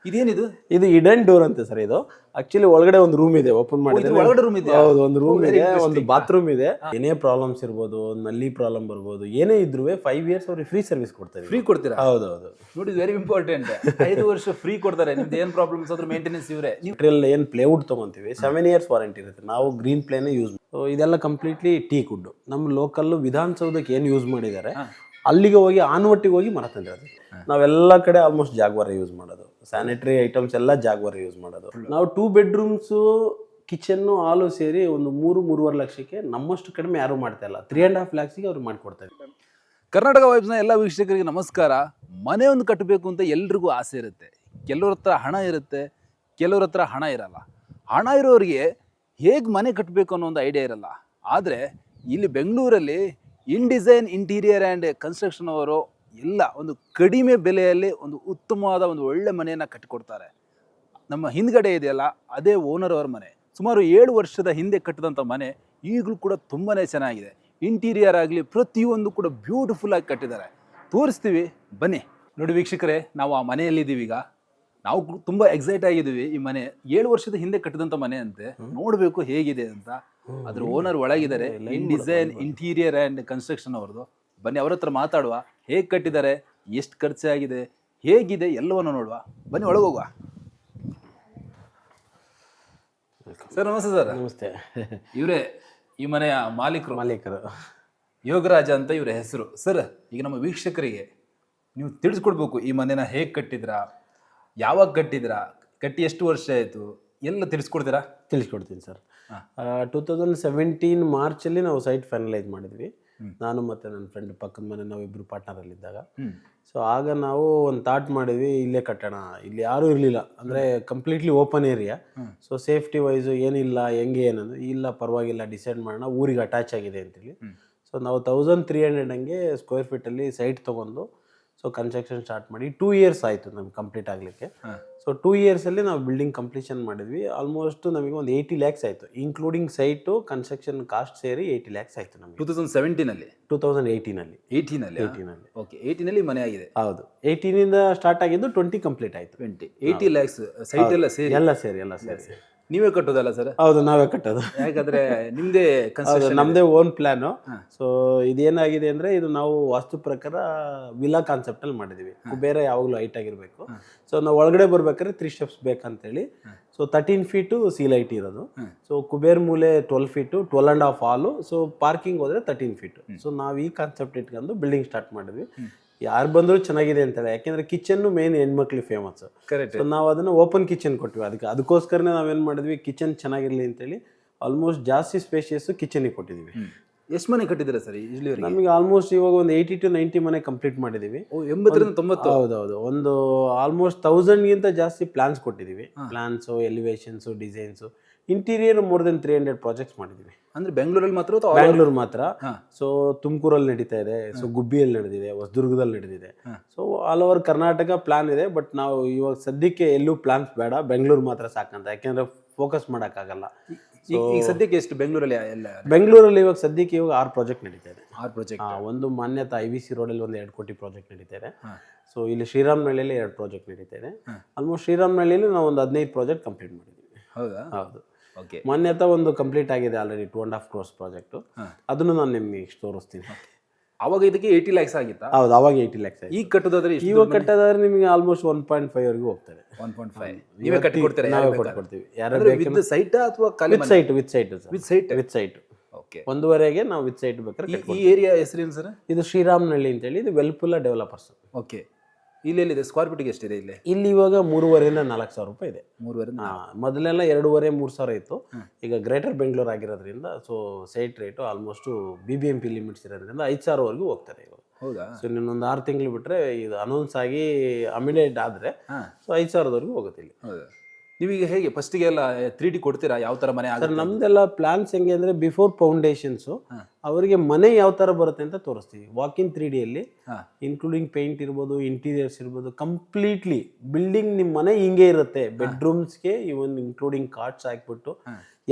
ಇದೇನಿದು? ಇದು hidden door ಅಂತೆ ಸರ್. ಇದು ಆಕ್ಚುಲಿ ಒಳಗಡೆ ಒಂದು ರೂಮ್ ಇದೆ, ಓಪನ್ ಮಾಡಿದ್ರೆ ಒಳಗಡೆ ರೂಮ್ ಇದೆ. ಹೌದು, ಒಂದು ರೂಮ್ ಇದೆ, ಒಂದು ಬಾತ್ರೂಮ್ ಇದೆ. ಏನೇ ಪ್ರಾಬ್ಲಮ್ಸ್ ಇರ್ಬೋದು, ನಲ್ಲಿ ಪ್ರಾಬ್ಲಮ್ ಬರ್ಬೋದು, ಏನೇ ಇದ್ರು 5 years ಅವ್ರಿಗೆ ಫ್ರೀ ಸರ್ವಿಸ್ ಕೊಡ್ತಾರೆ. ಫ್ರೀ ಕೊಡ್ತೀರಾ? ಹೌದೌದು. ನೋಡಿ, ವೆರಿ ಇಂಪಾರ್ಟೆಂಟ್. 5 ವರ್ಷ ಫ್ರೀ ಕೊಡ್ತಾರೆ. ನಿಮ್ದು ಏನ್ ಪ್ರಾಬ್ಲಮ್ಸ್ ಆದ್ರೂ ಮೇಂಟೆನೆನ್ಸ್ ಇವರೇ. ಮೆಟೀರಿಯಲ್ ಏನು ಪ್ಲೇವುಡ್ ತೊಗೊಂತೀವಿ 7 years ವಾರಂಟಿ ಇರುತ್ತೆ. ನಾವು ಗ್ರೀನ್ ಪ್ಲೇನೇ ಯೂಸ್. ಇದೆಲ್ಲ ಕಂಪ್ಲೀಟ್ಲಿ ಟೀಕ್ ವುಡ್. ನಮ್ಮ ಲೋಕಲ್ ವಿಧಾನಸೌಧಕ್ಕೆ ಏನು ಯೂಸ್ ಮಾಡಿದ್ದಾರೆ ಅಲ್ಲಿಗೆ ಹೋಗಿ ಆನ್ವಟ್ಟಿಗೆ ಹೋಗಿ ಮರ ತಂದಿರೋದು. ನಾವೆಲ್ಲ ಕಡೆ ಆಲ್ಮೋಸ್ಟ್ ಜಾಗ್ವಾರ ಯೂಸ್ ಮಾಡೋದು. ಸ್ಯಾನಿಟರಿ ಐಟಮ್ಸ್ ಎಲ್ಲ ಜಾಗ್ವಾರ ಯೂಸ್ ಮಾಡೋದು. ನಾವು 2 bedrooms ಕಿಚನ್ನು ಹಾಲು ಸೇರಿ ಒಂದು 3-3.5 ಲಕ್ಷಕ್ಕೆ ನಮ್ಮಷ್ಟು ಕಡಿಮೆ ಯಾರು ಮಾಡ್ತಾ ಇಲ್ಲ. 3.5 lakhsಗೆ ಅವ್ರು ಮಾಡಿಕೊಡ್ತಾರೆ. ಕರ್ನಾಟಕ ವೈಬ್ಸ್ನ ಎಲ್ಲ ವೀಕ್ಷಕರಿಗೆ ನಮಸ್ಕಾರ. ಮನೆ ಒಂದು ಕಟ್ಟಬೇಕು ಅಂತ ಎಲ್ರಿಗೂ ಆಸೆ ಇರುತ್ತೆ. ಕೆಲವ್ರ ಹತ್ರ ಹಣ ಇರುತ್ತೆ, ಕೆಲವ್ರ ಹತ್ರ ಹಣ ಇರಲ್ಲ. ಹಣ ಇರೋರಿಗೆ ಹೇಗೆ ಮನೆ ಕಟ್ಟಬೇಕು ಅನ್ನೋ ಒಂದು ಐಡಿಯಾ ಇರಲ್ಲ. ಆದರೆ ಇಲ್ಲಿ ಬೆಂಗಳೂರಲ್ಲಿ ಇನ್ಡಿಸೈನ್ ಇಂಟೀರಿಯರ್ ಆ್ಯಂಡ್ ಕನ್ಸ್ಟ್ರಕ್ಷನ್ ಅವರು ಎಲ್ಲ ಒಂದು ಕಡಿಮೆ ಬೆಲೆಯಲ್ಲಿ ಒಂದು ಉತ್ತಮವಾದ ಒಂದು ಒಳ್ಳೆ ಮನೆಯನ್ನು ಕಟ್ಟಿಕೊಡ್ತಾರೆ. ನಮ್ಮ ಹಿಂದ್ಗಡೆ ಇದೆಯಲ್ಲ, ಅದೇ ಓನರ್ ಅವರ ಮನೆ. ಸುಮಾರು 7 ವರ್ಷದ ಹಿಂದೆ ಕಟ್ಟಿದಂಥ ಮನೆ ಈಗಲೂ ಕೂಡ ತುಂಬಾ ಚೆನ್ನಾಗಿದೆ. ಇಂಟೀರಿಯರ್ ಆಗಲಿ ಪ್ರತಿಯೊಂದು ಕೂಡ ಬ್ಯೂಟಿಫುಲ್ ಆಗಿ ಕಟ್ಟಿದ್ದಾರೆ. ತೋರಿಸ್ತೀವಿ ಬನ್ನಿ. ನೋಡಿ ವೀಕ್ಷಕರೇ, ನಾವು ಆ ಮನೆಯಲ್ಲಿದ್ದೀವಿ ಈಗ. ನಾವು ತುಂಬ ಎಕ್ಸೈಟ್ ಆಗಿದ್ದೀವಿ. ಈ ಮನೆ 7 ವರ್ಷದ ಹಿಂದೆ ಕಟ್ಟಿದಂಥ ಮನೆ ಅಂತೆ. ನೋಡಬೇಕು ಹೇಗಿದೆ ಅಂತ. ಅದ್ರ ಓನರ್ ಒಳಗಿದ್ದಾರೆ. ಇನ್ಡಿಸೈನ್ ಇಂಟೀರಿಯರ್ ಆ್ಯಂಡ್ ಕನ್ಸ್ಟ್ರಕ್ಷನ್ ಅವ್ರದ್ದು. ಬನ್ನಿ, ಅವ್ರ ಹತ್ರ ಮಾತಾಡುವ. ಹೇಗೆ ಕಟ್ಟಿದ್ದಾರೆ, ಎಷ್ಟು ಖರ್ಚಾಗಿದೆ, ಹೇಗಿದೆ ಎಲ್ಲವನ್ನು ನೋಡುವ. ಬನ್ನಿ, ಒಳಗೆ ಹೋಗುವ. ಸರ್ ನಮಸ್ತೆ. ಸರ್ ನಮಸ್ತೆ. ಇವರೇ ಈ ಮನೆಯ ಮಾಲೀಕರು. ಯೋಗರಾಜ ಅಂತ ಇವರ ಹೆಸರು. ಸರ್, ಈಗ ನಮ್ಮ ವೀಕ್ಷಕರಿಗೆ ನೀವು ತಿಳಿಸ್ಕೊಡ್ಬೇಕು, ಈ ಮನೆನ ಹೇಗೆ ಕಟ್ಟಿದ್ರಾ, ಯಾವಾಗ ಕಟ್ಟಿದ್ರಾ, ಕಟ್ಟಿ ಎಷ್ಟು ವರ್ಷ ಆಯಿತು, ಎಲ್ಲ ತಿಳಿಸ್ಕೊಡ್ತೀರಾ? ತಿಳಿಸ್ಕೊಡ್ತೀನಿ ಸರ್. 2017 ಮಾರ್ಚಲ್ಲಿ ನಾವು ಸೈಟ್ ಫೈನಲೈಸ್ ಮಾಡಿದ್ವಿ. ನಾನು ಮತ್ತು ನನ್ನ ಫ್ರೆಂಡ್ ಪಕ್ಕದ ಮನೆ, ನಾವಿಬ್ಬರು ಪಾರ್ಟ್ನರಲ್ಲಿದ್ದಾಗ. ಸೊ ಆಗ ನಾವು ಒಂದು ಥಾಟ್ ಮಾಡಿದ್ವಿ, ಇಲ್ಲೇ ಕಟ್ಟೋಣ. ಇಲ್ಲಿ ಯಾರೂ ಇರಲಿಲ್ಲ, ಅಂದರೆ completely open area. So safety wise ಏನಿಲ್ಲ, ಹೆಂಗೆ ಏನಂದ್ರೆ ಇಲ್ಲ ಪರವಾಗಿಲ್ಲ, ಡಿಸೈಡ್ ಮಾಡೋಣ, ಊರಿಗೆ ಅಟ್ಯಾಚ್ ಆಗಿದೆ ಅಂತೇಳಿ. ಸೊ ನಾವು 1300 ಹಂಗೆ ಸ್ಕ್ವೇರ್ ಫೀಟಲ್ಲಿ ಸೈಟ್ ತೊಗೊಂಡು ಸೊ ಕನ್ಸ್ಟ್ರಕ್ಷನ್ ಸ್ಟಾರ್ಟ್ ಮಾಡಿ 2 years ಆಯಿತು ನಮ್ಗೆ ಕಂಪ್ಲೀಟ್ ಆಗಲಿಕ್ಕೆ. ಸೊ 2 yearsಲ್ಲಿ ನಾವು ಬಿಲ್ಡಿಂಗ್ ಕಂಪ್ಲೀಷನ್ ಮಾಡಿದ್ವಿ. ಆಲ್ಮೋಸ್ಟ್ ನಮಗೆ ಒಂದು 80 lakhs ಆಯಿತು, ಇನ್ಕ್ಲೂಡಿಂಗ್ ಸೈಟು ಕನ್ಸ್ಟ್ರಕ್ಷನ್ ಕಾಸ್ಟ್ ಸೇರಿ 80 lakhs ಆಯಿತು ನಮಗೆ. 2017 2018 18 ಓಕೆ. 18 ಮನೆ ಆಗಿದೆ. ಹೌದು, 18 ಸ್ಟಾರ್ಟ್ ಆಗಿದ್ದು 20 ಕಂಪ್ಲೀಟ್ ಆಯಿತು. 80 lakhs ಸೈಟ್ ಎಲ್ಲ ಸೇರಿ ಎಲ್ಲ ಸೇರಿ ನೀವೇ ಕಟ್ಟೋದಲ್ಲ ಸರ್? ಹೌದು, ನಾವೇ ಕಟ್ಟೋದು. ಯಾಕಂದ್ರೆ ನಿಮ್ದೇ ನಮ್ದೇ ಓನ್ ಪ್ಲಾನು. ಸೊ ಇದೇನಾಗಿದೆ ಅಂದ್ರೆ, ಇದು ನಾವು ವಾಸ್ತು ಪ್ರಕಾರ ವಿಲಾ ಕಾನ್ಸೆಪ್ಟ್ ಅಲ್ಲಿ ಮಾಡಿದೀವಿ. ಕುಬೇರ ಯಾವಾಗಲೂ ಹೈಟ್ ಆಗಿರ್ಬೇಕು. ಸೊ ನಾವು ಒಳಗಡೆ ಬರ್ಬೇಕಾದ್ರೆ 3 steps ಬೇಕಂತೇಳಿ. ಸೊ 13 feet ಸೀಲ್ ಹೈಟ್ ಇರೋದು. ಸೊ ಕುಬೇರ್ ಮೂಲೆ 12 feet, 12.5 ಹಾಲು. ಸೊ ಪಾರ್ಕಿಂಗ್ ಹೋದ್ರೆ 13 feet. ಸೊ ನಾವು ಈ ಕಾನ್ಸೆಪ್ಟ್ ಇಟ್ಕೊಂಡು ಬಿಲ್ಡಿಂಗ್ ಸ್ಟಾರ್ಟ್ ಮಾಡಿದ್ವಿ. ಯಾರು ಬಂದರೂ ಚೆನ್ನಾಗಿದೆ ಅಂತಾರೆ, ಯಾಕೆಂದ್ರೆ ಕಿಚನ್ನು ಮೇನ್ ಹೆಣ್ಮಕ್ಳಿಗೆ ಫೇಮಸ್. ಸೊ ನಾವು ಅದನ್ನು ಓಪನ್ ಕಿಚನ್ ಕೊಟ್ವಿ. ಅದಕ್ಕೋಸ್ಕರನೇ ನಾವೇನು ಮಾಡಿದ್ವಿ, ಕಿಚನ್ ಚೆನ್ನಾಗಿರಲಿ ಅಂತೇಳಿ ಆಲ್ಮೋಸ್ಟ್ ಜಾಸ್ತಿ ಸ್ಪೇಷಿಯಸ್ ಕಿಚನಿಗೆ ಕೊಟ್ಟಿದ್ದೀವಿ. ಎಷ್ಟು ಮನೆ ಕಟ್ಟಿದ್ದೀರಾ ಸರ್ ಇಲ್ಲಿ? ನಮಗೆ ಆಲ್ಮೋಸ್ಟ್ ಇವಾಗ ಒಂದು 80 to 90 ಮನೆ ಕಂಪ್ಲೀಟ್ ಮಾಡಿದ್ದೀವಿ. 80 ರಿಂದ 90? ಹೌದೌದು. ಒಂದು ಆಲ್ಮೋಸ್ಟ್ 1000ಗಿಂತ ಜಾಸ್ತಿ ಪ್ಲಾನ್ಸ್ ಕೊಟ್ಟಿದ್ದೀವಿ. Plans, elevations, designs, interior more than 300 projects ಮಾಡಿದ್ದೀವಿ. ಅಂದ್ರೆ ಬೆಂಗಳೂರಲ್ಲಿ ಮಾತ್ರ? ಬ್ಯಾಂಗ್ಳೂರ್ ಮಾತ್ರ. ಸೊ ತುಮಕೂರಲ್ಲಿ ನಡೀತಾ ಇದೆ, ಸೊ ಗುಬ್ಬಿಯಲ್ಲಿ ನಡೆದಿದೆ, ಹೊಸದುರ್ಗದಲ್ಲಿ ನಡೆದಿದೆ. So all over Karnataka plan ಇದೆ. ಬಟ್ ನಾವು ಇವಾಗ ಸದ್ಯಕ್ಕೆ ಎಲ್ಲೂ ಪ್ಲಾನ್ಸ್ ಬೇಡ, ಬೆಂಗಳೂರು ಮಾತ್ರ ಸಾಕಂತ. ಯಾಕೆಂದ್ರೆ ಫೋಕಸ್ ಮಾಡೋಕ್ಕಾಗಲ್ಲ. ಈಗ ಸದ್ಯಕ್ಕೆ ಎಷ್ಟು ಬೆಂಗಳೂರಲ್ಲಿ? ಬೆಂಗಳೂರಲ್ಲಿ ಇವಾಗ ಸದ್ಯಕ್ಕೆ 6 ಪ್ರಾಜೆಕ್ಟ್ ನಡೀತಾ ಇದೆ. 6 ಪ್ರಾಜೆಕ್ಟ್. ಒಂದು ಮಾನ್ಯತಾ IVC ರೋಡಲ್ಲಿ ಒಂದು 2 ಕೋಟಿ ಪ್ರಾಜೆಕ್ಟ್ ನಡೀತಾ ಇದೆ. ಸೊ ಇಲ್ಲಿ ಶ್ರೀರಾಮ್ನಹಳ್ಳಿಯಲ್ಲಿ 2 ಪ್ರಾಜೆಕ್ಟ್ ನಡೀತಾ ಇದೆ. ಆಲ್ಮೋಸ್ಟ್ ಶ್ರೀರಾಮ್ನಹಳ್ಳಿಯಲ್ಲಿ ನಾವು ಒಂದು 15 ಪ್ರಾಜೆಕ್ಟ್ ಕಂಪ್ಲೀಟ್ ಮಾಡಿದ್ದೀವಿ. ಹೌದಾ? ಹೌದು. ಮಾನ್ಯತಾ ಒಂದು ಕಂಪ್ಲೀಟ್ ಆಗಿದೆ ಆಲ್ರೆಡಿ, 2.5 crores ಪ್ರಾಜೆಕ್ಟ್. ಅದನ್ನು ನಾನು ನಿಮಗೆ ತೋರಿಸ್ತೀನಿ. ಅವಾಗ ಇದಕ್ಕೆ 80 lakhs ಆಗಿತ್ತಾ? ಹೌದು, ಅವಾಗ 80 lakhs ಆಗಿದೆ. ಈಗ ಕಟ್ಟೋದಾದ್ರೆ? ಇವಾಗ ಕಟ್ಟೋದಾದ್ರೆ ನಿಮಗೆ ಆಲ್ಮೋಸ್ಟ್ 1.5 ವರೆಗೂ ಹೋಗ್ತದೆ. 1.5 ನೀವೇ ಕಟ್ಟಿಕೊಡ್ತೀರಾ? ನಾವೇ ಕೊಟ್ಕೊಡ್ತೀವಿ. ಯಾರು ವಿತ್ ಸೈಟ್ ಅಥವಾ with site? With site. Okay. 1.5ಗೆ ನಾವು ವಿತ್ ಸೈಟ್ ಬೇಕಾದ್ರೆ. ಈ ಏರಿಯಾ ಹೆಸರೇನು ಸರ್? ಇದು ಶ್ರೀರಾಮ್ನಹಳ್ಳಿ ಅಂತೇಳಿ. ಇದು ವೆಲ್ಪುಲ್ಲ ಡೆವಲಪರ್ಸ್. ಓಕೆ. ಇಲ್ಲೆಲ್ಲಿದೆ? ಸ್ಕ್ವೇರ್ ಫೀಟ್ಗೆ ಎಷ್ಟಿದೆ ಇಲ್ಲಿ? ಇಲ್ಲಿ ಇವಾಗ 3,500ರಿಂದ 4,000 ರೂಪಾಯಿ ಇದೆ. 3,500? ಮೊದಲೆಲ್ಲ 2,500-3,000 ಇತ್ತು. ಈಗ ಗ್ರೇಟರ್ ಬೆಂಗಳೂರು ಆಗಿರೋದ್ರಿಂದ so site rate almost BBMP limits ಇರೋದ್ರಿಂದ 5,000 ವರೆಗೂ ಹೋಗ್ತಾರೆ ಇವಾಗ. ಹೌದಾ? ಸೊ ಇನ್ನೊಂದು 6 ತಿಂಗಳು ಬಿಟ್ಟರೆ ಇದು ಅನೌನ್ಸ್ ಆಗಿ ಅಮಿಡೇಟ್ ಆದರೆ ಸೊ 5,000ವರೆಗೂ ಹೋಗುತ್ತೆ ಇಲ್ಲಿ. ಹೌದಾ? ನೀವೀಗ ಹೇಗೆ ಫಸ್ಟಿಗೆ ಎಲ್ಲ 3D ಕೊಡ್ತೀರಾ? ಯಾವ ಥರ ಮನೆ ಆಗುತ್ತೆ? ನಮ್ದೆಲ್ಲ ಪ್ಲಾನ್ಸ್ ಹೆಂಗೆ ಅಂದರೆ, ಬಿಫೋರ್ ಫೌಂಡೇಶನ್ಸು ಅವರಿಗೆ ಮನೆ ಯಾವ ಥರ ಬರುತ್ತೆ ಅಂತ ತೋರಿಸ್ತೀವಿ. ವಾಕಿನ್ 3Dಯಲ್ಲಿ ಇನ್ಕ್ಲೂಡಿಂಗ್ ಪೇಂಟ್ ಇರ್ಬೋದು, ಇಂಟೀರಿಯರ್ಸ್ ಇರ್ಬೋದು, ಕಂಪ್ಲೀಟ್ಲಿ ಬಿಲ್ಡಿಂಗ್ ನಿಮ್ಮ ಮನೆ ಹಿಂಗೆ ಇರುತ್ತೆ. ಬೆಡ್ರೂಮ್ಸ್ಗೆ ಇವನ್ ಇನ್ಕ್ಲೂಡಿಂಗ್ ಕಾರ್ಟ್ಸ್ ಹಾಕ್ಬಿಟ್ಟು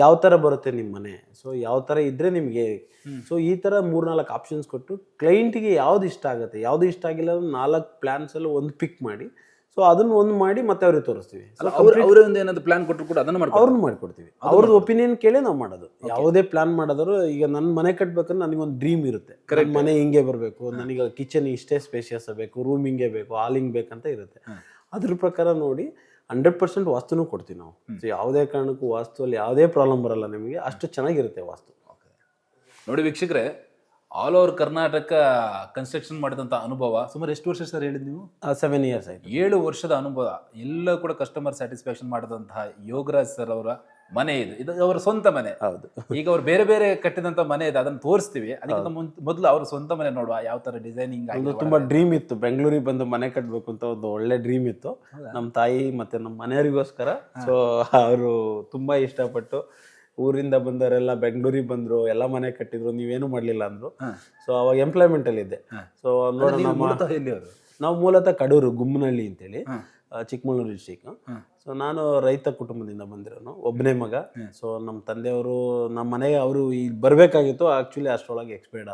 ಯಾವ ಥರ ಬರುತ್ತೆ ನಿಮ್ಮ ಮನೆ, ಸೊ ಯಾವ ಥರ ಇದ್ದರೆ ನಿಮಗೆ. ಸೊ ಈ ಥರ 3-4 ಆಪ್ಷನ್ಸ್ ಕೊಟ್ಟು ಕ್ಲೈಂಟಿಗೆ ಯಾವ್ದು ಇಷ್ಟ ಆಗುತ್ತೆ, ಯಾವುದು ಇಷ್ಟ ಆಗಿಲ್ಲ 4 ಪ್ಲ್ಯಾನ್ಸಲ್ಲಿ ಒಂದು ಪಿಕ್ ಮಾಡಿ ಸೊ ಅದನ್ನ ಒಂದು ಮಾಡಿ ಮತ್ತೆ ಅವ್ರಿಗೆ ತೋರಿಸ್ತೀವಿ. ಅವರೇ ಒಂದು ಏನಾದ್ರು ಪ್ಲಾನ್ ಕೊಟ್ಟರು ಕೂಡ ಅದನ್ನ ಮಾಡ್ಕೊಂಡು ಅವ್ರನ್ನ ಮಾಡಿಕೊಡ್ತೀವಿ. ಅವ್ರದ್ದು ಒಪಿನಿಯನ್ ಕೇಳಿ ನಾವು ಮಾಡೋದು. ಯಾವುದೇ ಪ್ಲಾನ್ ಮಾಡಿದ್ರು, ಈಗ ನನ್ನ ಮನೆ ಕಟ್ಬೇಕಂದ್ರೆ ನನಗೊಂದು ಡ್ರೀಮ್ ಇರುತ್ತೆ, ಮನೆ ಹಿಂಗೆ ಬರಬೇಕು, ನನಗೆ ಕಿಚನ್ ಇಷ್ಟೇ ಸ್ಪೇಷಿಯಸ್ ಬೇಕು, ರೂಮ್ ಹಿಂಗೆ ಬೇಕು, ಹಾಲ್ ಹಿಂಗೆ ಬೇಕಂತ ಇರುತ್ತೆ. ಅದ್ರ ಪ್ರಕಾರ ನೋಡಿ 100% ವಾಸ್ತುನೂ ಕೊಡ್ತೀವಿ ನಾವು. ಸೊ ಯಾವುದೇ ಕಾರಣಕ್ಕೂ ವಾಸ್ತುವಲ್ಲಿ ಯಾವುದೇ ಪ್ರಾಬ್ಲಮ್ ಬರಲ್ಲ ನಿಮಗೆ, ಅಷ್ಟು ಚೆನ್ನಾಗಿರುತ್ತೆ ವಾಸ್ತು. ನೋಡಿ ವೀಕ್ಷಕರೇ, ಆಲ್ ಓವರ್ ಕರ್ನಾಟಕ ಕನ್ಸ್ಟ್ರಕ್ಷನ್ ಮಾಡಿದಂಥ ಅನುಭವ ಸುಮಾರು ಎಷ್ಟು ವರ್ಷ ಸರ್ ಹೇಳಿದ್ ನೀವು? 7 years ಆಯ್ತು. 7 ವರ್ಷದ ಅನುಭವ, ಎಲ್ಲ ಕೂಡ ಕಸ್ಟಮರ್ ಸ್ಯಾಟಿಸ್ಫ್ಯಾಕ್ಷನ್ ಮಾಡಿದಂತಹ ಯೋಗರಾಜ್ ಸರ್ ಅವರ ಮನೆ ಇದು ಅವರ ಸ್ವಂತ ಮನೆ. ಹೌದು. ಈಗ ಅವ್ರು ಬೇರೆ ಬೇರೆ ಕಟ್ಟಿದಂತ ಮನೆ ಇದೆ, ಅದನ್ನ ತೋರಿಸ್ತೀವಿ. ಅದಕ್ಕಿಂತ ಮೊದಲು ಅವ್ರ ಸ್ವಂತ ಮನೆ ನೋಡುವ, ಯಾವ ತರ ಡಿಸೈನಿಂಗ್ ಆಗಿದೆ. ತುಂಬಾ ಡ್ರೀಮ್ ಇತ್ತು, ಬೆಂಗಳೂರಿಗೆ ಬಂದು ಮನೆ ಕಟ್ಟಬೇಕು ಅಂತ ಒಂದು ಒಳ್ಳೆ ಡ್ರೀಮ್ ಇತ್ತು ನಮ್ಮ ತಾಯಿ ಮತ್ತೆ ನಮ್ಮ ಮನೆಯವರಿಗೋಸ್ಕರ. ಸೊ ಅವರು ತುಂಬಾ ಇಷ್ಟಪಟ್ಟು ಊರಿಂದ ಬಂದವರೆಲ್ಲ ಬೆಂಗಳೂರಿಗೆ ಬಂದ್ರು, ಎಲ್ಲ ಮನೆ ಕಟ್ಟಿದ್ರು, ನೀವೇನು ಮಾಡ್ಲಿಲ್ಲ ಅಂದ್ರು. ಸೊ ಅವಾಗ ಎಂಪ್ಲಾಯ್ಮೆಂಟ್ ಅಲ್ಲಿ ಇದ್ದೆ. ಸೊ ನೋಡೋಣ, ನಾವು ಮೂಲತಃ ಕಡೂರು ಗುಮ್ಮನಹಳ್ಳಿ ಅಂತೇಳಿ, ಚಿಕ್ಕಮಗಳೂರು ಡಿಸ್ಟಿಕ್. ಸೊ ನಾನು ರೈತ ಕುಟುಂಬದಿಂದ ಬಂದಿರೋನು, ಒಬ್ಬನೇ ಮಗ. ಸೊ ನಮ್ಮ ತಂದೆಯವರು ನಮ್ಮ ಮನೆಗೆ ಅವರು ಇಲ್ಲಿ ಬರಬೇಕಾಗಿತ್ತು, ಆ್ಯಕ್ಚುಲಿ ಅಷ್ಟರೊಳಗೆ ಎಕ್ಸ್ಪೈರ್ಡ್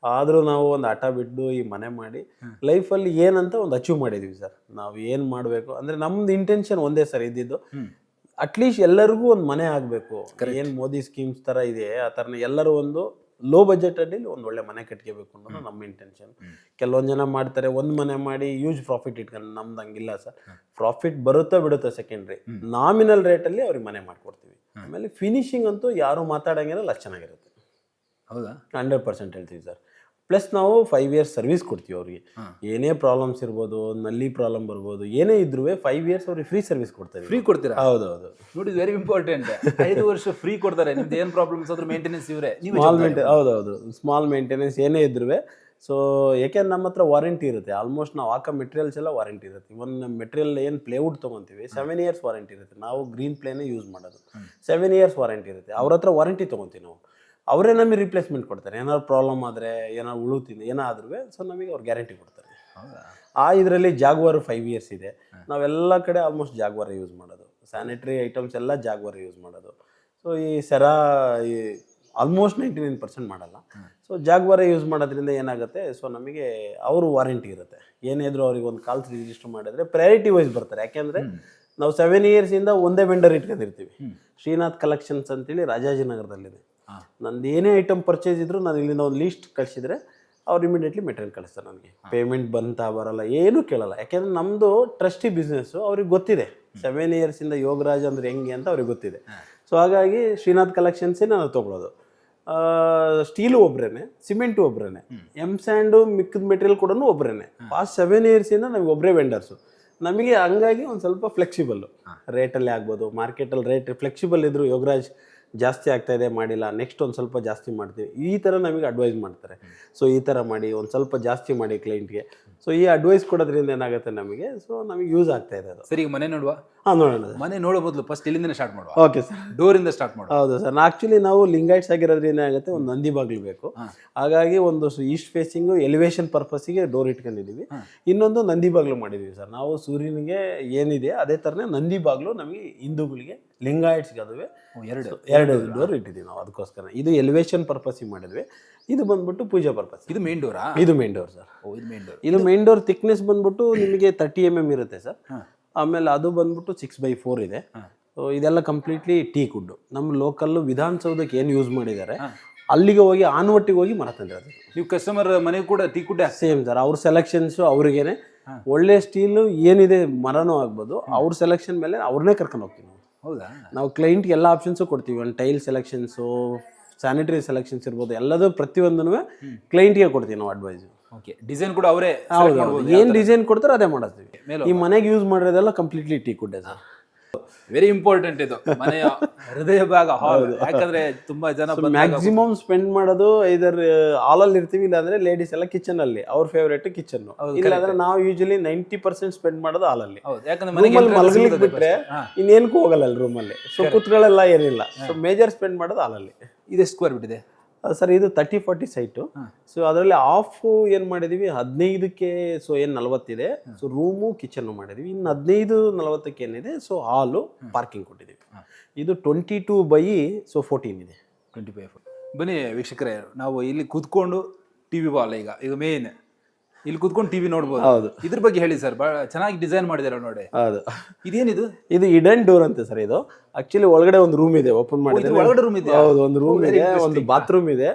ಆದರೂ ನಾವು ಒಂದು ಹಠ ಬಿಟ್ಟು ಈ ಮನೆ ಮಾಡಿ ಲೈಫಲ್ಲಿ ಏನಂತ ಒಂದು ಅಚೀವ್ ಮಾಡಿದ್ವಿ ಸರ್. ನಾವು ಏನು ಮಾಡಬೇಕು ಅಂದರೆ ನಮ್ದು ಇಂಟೆನ್ಷನ್ ಒಂದೇ ಸರ್ ಇದ್ದಿದ್ದು, ಅಟ್ಲೀಸ್ಟ್ ಎಲ್ಲರಿಗೂ ಒಂದು ಮನೆ ಆಗಬೇಕು. ಏನು ಮೋದಿ ಸ್ಕೀಮ್ಸ್ ಥರ ಇದೆ ಆ ಥರನೇ ಎಲ್ಲರೂ ಒಂದು ಲೋ ಬಜೆಟಲ್ಲಿ ಒಂದು ಒಳ್ಳೆ ಮನೆ ಕಟ್ಕೋಬೇಕು ಅನ್ನೋದು ನಮ್ಮ ಇಂಟೆನ್ಷನ್. ಕೆಲವೊಂದು ಜನ ಮಾಡ್ತಾರೆ, ಒಂದು ಮನೆ ಮಾಡಿ ಯೂಜ್ ಪ್ರಾಫಿಟ್ ಇಟ್ಕೊಂಡು, ನಮ್ದು ಹಂಗಿಲ್ಲ ಸರ್. ಪ್ರಾಫಿಟ್ ಬರುತ್ತಾ ಬಿಡುತ್ತಾ ಸೆಕೆಂಡ್ರಿ, ನಾಮಿನಲ್ ರೇಟಲ್ಲಿ ಅವ್ರಿಗೆ ಮನೆ ಮಾಡ್ಕೊಡ್ತೀವಿ. ಆಮೇಲೆ ಫಿನಿಶಿಂಗ್ ಅಂತೂ ಯಾರು ಮಾತಾಡೋಂಗಿರಲ್ಲ, ಅಷ್ಟು ಚೆನ್ನಾಗಿರುತ್ತೆ. ಹೌದಾ? 100% ಹೇಳ್ತೀವಿ ಸರ್. ಪ್ಲಸ್ ನಾವು 5 years ಸರ್ವಿಸ್ ಕೊಡ್ತೀವಿ ಅವ್ರಿಗೆ. ಏನೇ ಪ್ರಾಬ್ಲಮ್ಸ್ ಇರ್ಬೋದು, ನಲ್ಲಿ ಪ್ರಾಬ್ಲಮ್ ಬರ್ಬೋದು, ಏನೇ ಇದ್ರೂ 5 years ಅವ್ರಿಗೆ ಫ್ರೀ ಸರ್ವಿಸ್ ಕೊಡ್ತಾರೆ. ಫ್ರೀ ಕೊಡ್ತೀರಾ? ಹೌದೌದು. ನೋಡಿ, ವೆರಿ ಇಂಪಾರ್ಟೆಂಟ್. 5 ವರ್ಷ ಫ್ರೀ ಕೊಡ್ತಾರೆ. ನಿಮ್ದು ಏನು ಪ್ರಾಬ್ಲಮ್ಸ್ ಆದ್ರೂ ಮೇಂಟೆನೆನ್ಸ್ ಇವರೇ. ಹೌದೌದು, ಸ್ಮಾಲ್ ಮೇಂಟೆನೆನ್ಸ್ ಏನೇ ಇದ್ರೂ. ಸೊ ಯಾಕೆಂದ್ರೆ ನಮ್ಮ ಹತ್ರ ವಾರಂಟಿ ಇರುತ್ತೆ. ಆಲ್ಮೋಸ್ಟ್ ನಾವು ಹಾಕೋ ಮೆಟೀರಿಯಲ್ಸ್ ಎಲ್ಲ ವಾರಂಟಿ ಇರುತ್ತೆ. ಇವನ್ ಮೆಟೀರಿಯಲ್ ಏನು ಪ್ಲೇವುಡ್ ತೊಗೊತೀವಿ 7 years ವಾರಂಟಿ ಇರುತ್ತೆ. ನಾವು ಗ್ರೀನ್ ಪ್ಲೇನೇ ಯೂಸ್ ಮಾಡೋದು. 7 years ವಾರಂಟಿ ಇರುತ್ತೆ. ಅವ್ರ ಹತ್ರ ವಾರಂಟಿ ತೊಗೊತೀವಿ ನಾವು. ಅವರೇ ನಮಗೆ ರಿಪ್ಲೇಸ್ಮೆಂಟ್ ಕೊಡ್ತಾರೆ. ಏನಾದ್ರು ಪ್ರಾಬ್ಲಮ್ ಆದರೆ, ಏನಾದ್ರು ಉಳುತ್ತಿದೆ ಏನಾದ್ರೂ, ಸೊ ನಮಗೆ ಅವ್ರು ಗ್ಯಾರಂಟಿ ಕೊಡ್ತಾರೆ. ಇದರಲ್ಲಿ ಜಾಗ್ವಾರ್ 5 years ಇದೆ. ನಾವೆಲ್ಲ ಕಡೆ ಆಲ್ಮೋಸ್ಟ್ ಜಾಗ್ವಾರ್ ಯೂಸ್ ಮಾಡೋದು. ಸ್ಯಾನಿಟರಿ ಐಟಮ್ಸ್ ಎಲ್ಲ ಜಾಗ್ವಾರ್ ಯೂಸ್ ಮಾಡೋದು. ಸೊ ಈ ಸೆರಾ ಆಲ್ಮೋಸ್ಟ್ 99% ಮಾಡಲ್ಲ. ಸೊ ಜಾಗ್ವಾರ ಯೂಸ್ ಮಾಡೋದ್ರಿಂದ ಏನಾಗುತ್ತೆ, ಸೊ ನಮಗೆ ಅವರು ವಾರಂಟಿ ಇರುತ್ತೆ. ಏನಿದ್ರು ಅವ್ರಿಗೆ ಒಂದು ಕಾಲ್ಸ್ ರಿಜಿಸ್ಟರ್ ಮಾಡಿದ್ರೆ ಪ್ರಯಾರಿಟಿ ವೈಸ್ ಬರ್ತಾರೆ. ಯಾಕೆಂದರೆ ನಾವು 7 years ಇಂದ ಒಂದೇ ವೆಂಡರ್ ಇಟ್ಕೊಂಡಿರ್ತೀವಿ. ಶ್ರೀನಾಥ್ ಕಲೆಕ್ಷನ್ಸ್ ಅಂತೇಳಿ ರಾಜಾಜಿನಗರದಲ್ಲಿದೆ. ನಂದು ಏನೇ ಐಟಮ್ ಪರ್ಚೇಸ್ ಇದ್ರು ನಾನು ಇಲ್ಲಿಂದ ಒಂದು ಲೀಸ್ಟ್ ಕಳಿಸಿದ್ರೆ ಅವ್ರು ಇಮಿಡಿಯೇಟ್ಲಿ ಮೆಟೀರಿಯಲ್ ಕಳಿಸ್ತಾರೆ. ನನಗೆ ಪೇಮೆಂಟ್ ಬಂತಾ ಬರಲ್ಲ ಏನೂ ಕೇಳಲ್ಲ. ಯಾಕೆಂದರೆ ನಮ್ಮದು ಟ್ರಸ್ಟಿ ಬಿಸ್ನೆಸ್ಸು, ಅವ್ರಿಗೆ ಗೊತ್ತಿದೆ 7 years ಇಂದ ಯೋಗರಾಜ್ ಅಂದರೆ ಹೆಂಗೆ ಅಂತ ಅವ್ರಿಗೆ ಗೊತ್ತಿದೆ. ಸೊ ಹಾಗಾಗಿ ಶ್ರೀನಾಥ್ ಕಲೆಕ್ಷನ್ಸೇ ನಾನು ತೊಗೊಳೋದು. ಸ್ಟೀಲು ಒಬ್ಬರೇನೆ, ಸಿಮೆಂಟು ಒಬ್ಬರೇನೆ, ಸ್ಯಾಂಡು ಮಿಕ್ಕಿದ ಮೆಟೀರಿಯಲ್ ಕೂಡ ಒಬ್ಬರೇನೆ. ಪಾಸ್ಟ್ 7 years ಇಂದ ನಮಗೆ ಒಬ್ಬರೇ ವೆಂಡರ್ಸು. ನಮಗೆ ಹಂಗಾಗಿ ಒಂದು ಸ್ವಲ್ಪ ಫ್ಲೆಕ್ಸಿಬಲ್ಲು ರೇಟಲ್ಲಿ ಆಗ್ಬೋದು. ಮಾರ್ಕೆಟಲ್ಲಿ ರೇಟ್ ಫ್ಲೆಕ್ಸಿಬಲ್ ಇದ್ದರು, ಯೋಗರಾಜ್ ಜಾಸ್ತಿ ಆಗ್ತಾ ಇದೆ ಮಾಡಿಲ್ಲ, ನೆಕ್ಸ್ಟ್ ಒಂದು ಸ್ವಲ್ಪ ಜಾಸ್ತಿ ಮಾಡ್ತೀವಿ, ಈ ಥರ ನಮಗೆ ಅಡ್ವೈಸ್ ಮಾಡ್ತಾರೆ. ಸೊ ಈ ಥರ ಮಾಡಿ ಒಂದು ಸ್ವಲ್ಪ ಜಾಸ್ತಿ ಮಾಡಿ ಕ್ಲೈಂಟ್ಗೆ. ಸೊ ಈ ಅಡ್ವೈಸ್ ಕೊಡೋದ್ರಿಂದ ಏನಾಗುತ್ತೆ ನಮಗೆ, ಸೊ ನಮಗೆ ಯೂಸ್ ಆಗ್ತಾ ಇದೆ ಅದು. ಸರಿ, ಈಗ ಮನೆ ನೋಡುವ. ನೋಡೋಣ. ಮನೆ ನೋಡೋ ಮೊದಲು ಫಸ್ಟ್ ಇಲ್ಲಿಂದ ಸ್ಟಾರ್ಟ್ ಮಾಡುವ. Okay sir. ಡೋರಿಂದ ಸ್ಟಾರ್ಟ್ ಮಾಡುವ. ಹೌದು ಸರ್. ಆ್ಯಕ್ಚುಲಿ ನಾವು ಲಿಂಗಾಯ್ಟ್ಸ್ ಆಗಿರೋದ್ರಿಂದ ಏನಾಗುತ್ತೆ, ಒಂದು ನಂದಿ ಬಾಗಿಲು ಬೇಕು. ಹಾಗಾಗಿ ಒಂದು ಈಸ್ಟ್ ಫೇಸಿಂಗು ಎಲಿವೇಶನ್ ಪರ್ಪಸ್ಸಿಗೆ ಡೋರ್ ಇಟ್ಕೊಂಡಿದ್ದೀವಿ. ಇನ್ನೊಂದು ನಂದಿ ಬಾಗಿಲು ಮಾಡಿದ್ದೀವಿ ಸರ್. ನಾವು ಸೂರ್ಯನಿಗೆ ಏನಿದೆ ಅದೇ ಥರನೇ ನಂದಿ ಬಾಗಿಲು ನಮಗೆ ಹಿಂದೂಗಳಿಗೆ ಲಿಂಗಾಯಟ್ಸ್ಗೆ ಅದುವೆ ಎರಡು ಡೋರ್ ಇಟ್ಟಿದ್ದೀವಿ ನಾವು. ಅದಕ್ಕೋಸ್ಕರ ಇದು ಎಲಿವೇಶನ್ ಪರ್ಪಸ್ಸಿಗೆ ಮಾಡಿದ್ವಿ. ಇದು ಬಂದ್ಬಿಟ್ಟು ಪೂಜಾ ಪರ್ಪಸ್. ಇದು ಮೇನ್ ಡೋರಾ? ಇದು ಮೇನ್ ಡೋರ್ ಸರ್. ಇದು ಮೇನ್ ಡೋರ್ ಥಿಕ್ನೆಸ್ ಬಂದ್ಬಿಟ್ಟು ನಿಮಗೆ 30 mm ಇರುತ್ತೆ ಸರ್. ಆಮೇಲೆ ಅದು ಬಂದ್ಬಿಟ್ಟು 6x4 ಇದೆ. ಇದೆಲ್ಲ ಕಂಪ್ಲೀಟ್ಲಿ ಟೀಕ್ ವುಡ್. ನಮ್ಮ ಲೋಕಲ್ಲು ವಿಧಾನಸೌಧಕ್ಕೆ ಏನು ಯೂಸ್ ಮಾಡಿದ್ದಾರೆ ಅಲ್ಲಿಗೆ ಹೋಗಿ ಆನ್ವಟ್ಟಿಗೆ ಹೋಗಿ ಮರ ತಂದಿರೋದು. ನೀವು ಕಸ್ಟಮರ್ ಮನೆಗೆ ಕೂಡ ಟೀಕ್ ವುಡ್ ಸೇಮ್ ಸರ್. ಅವ್ರ ಸೆಲೆಕ್ಷನ್ಸು ಅವ್ರಿಗೇನೆ ಒಳ್ಳೆ ಸ್ಟೀಲು ಏನಿದೆ ಮರನೂ ಆಗ್ಬೋದು, ಅವ್ರ ಸೆಲೆಕ್ಷನ್ ಮೇಲೆ ಅವ್ರನ್ನೇ ಕರ್ಕೊಂಡು ಹೋಗ್ತೀವಿ ನಾವು. ಹೌದಾ? ನಾವು ಕ್ಲೈಂಟ್ಗೆ ಎಲ್ಲ ಆಪ್ಷನ್ಸು ಕೊಡ್ತೀವಿ. ಒಂದು ಟೈಲ್ ಸೆಲೆಕ್ಷನ್ಸು, ಸ್ಯಾನಿಟರಿ ಸೆಲೆಕ್ಷನ್ಸ್ ಇರ್ಬೋದು, ಎಲ್ಲದೂ ಪ್ರತಿಯೊಂದೂ ಕ್ಲೈಂಟ್ಗೆ ಕೊಡ್ತೀವಿ ನಾವು ಅಡ್ವೈಸು. ಓಕೆ. ಡಿಸೈನ್ ಕೂಡ ಅವರೇ ಏನು ಡಿಸೈನ್ ಕೊಡ್ತಾರೆ ಅದೇ ಮಾಡಿಸ್ತೀವಿ. ಈ ಮನೆಗೆ ಯೂಸ್ ಮಾಡಿರೋದೆಲ್ಲ completely teak wood sir. Very important ಇದು, ಮನೆಯ ಹೃದಯ ಭಾಗ ಹಾಲ್. ಯಾಕಂದ್ರೆ ತುಂಬಾ ಜನ ಮ್ಯಾಕ್ಸಿಮಮ್ ಸ್ಪೆಂಡ್ ಮಾಡೋದು ಇದರ್ ಹಾಲಲ್ಲಿ ಇರ್ತೀವಿ, ಇಲ್ಲಾಂದ್ರೆ ಲೇಡೀಸ್ ಎಲ್ಲ ಕಿಚನ್ ಅಲ್ಲಿ ಅವ್ರ ಫೇವ್ರೇಟ್ ಕಿಚನ್. ಇಲ್ಲಾಂದ್ರೆ ನಾವು ಯೂಶಲಿ 90% ಸ್ಪೆಂಡ್ ಮಾಡೋದು ಹಾಲಲ್ಲಿ. ಮಲಗಲಿಕ್ಕೆ ಬಿಟ್ರೆ ಇನ್ನೇನಕ್ಕೂ ಹೋಗಲ್ಲ ರೂಮಲ್ಲಿ. ಸೊ ಕುತ್ಗಳೆಲ್ಲ ಏನಿಲ್ಲ. ಸೊ ಮೇಜರ್ ಸ್ಪೆಂಡ್ ಮಾಡೋದು ಹಾಲಲ್ಲಿ. ಇದೆಷ್ಟು ಸ್ಕ್ವೇರ್ ಫೀಟ್ ಇದೆ ಸರ್? ಇದು 30-40 ಸೈಟು. ಸೊ ಅದರಲ್ಲಿ ಹಾಫ್ ಏನು ಮಾಡಿದೀವಿ 15ಕ್ಕೆ, ಸೊ ಏನು 40 ಇದೆ. ಸೊ ರೂಮು ಕಿಚನ್ನು ಮಾಡಿದೀವಿ. ಇನ್ನು 15-40ಕ್ಕೆ ಏನಿದೆ, ಸೊ ಹಾಲು ಪಾರ್ಕಿಂಗ್ ಕೊಟ್ಟಿದ್ದೀವಿ. ಇದು 22/14 ಇದೆ. 25. ಬನ್ನಿ ವೀಕ್ಷಕರೇ, ನಾವು ಇಲ್ಲಿ ಕೂತ್ಕೊಂಡು ಟಿ ವಿ ಬಾಲ್ ಈಗ ಮೇನ್ ಇಲ್ಲಿ ಕುತ್ಕೊಂಡು ಟಿವಿ ನೋಡ್ಬೋದು. ಹೌದು. ಇದ್ರ ಬಗ್ಗೆ ಹೇಳಿ ಸರ್, ಬಹಳ ಚೆನ್ನಾಗಿ ಡಿಸೈನ್ ಮಾಡಿದಾರೆ ನೋಡಿ. ಹೌದು, ಇದೇನಿದು? ಇದು ಇಡನ್ ಡೋರ್ ಅಂತೆ ಸರ್. ಇದು ಆಕ್ಚುಲಿ ಒಳಗಡೆ ಒಂದು ರೂಮ್ ಇದೆ, ಓಪನ್ ಮಾಡಿದ್ರೆ ಒಳಗಡೆ ರೂಮ್ ಇದೆ. ಹೌದು, ಒಂದು ರೂಮ್ ಇದೆ, ಒಂದು ಬಾತ್ರೂಮ್ ಇದೆ.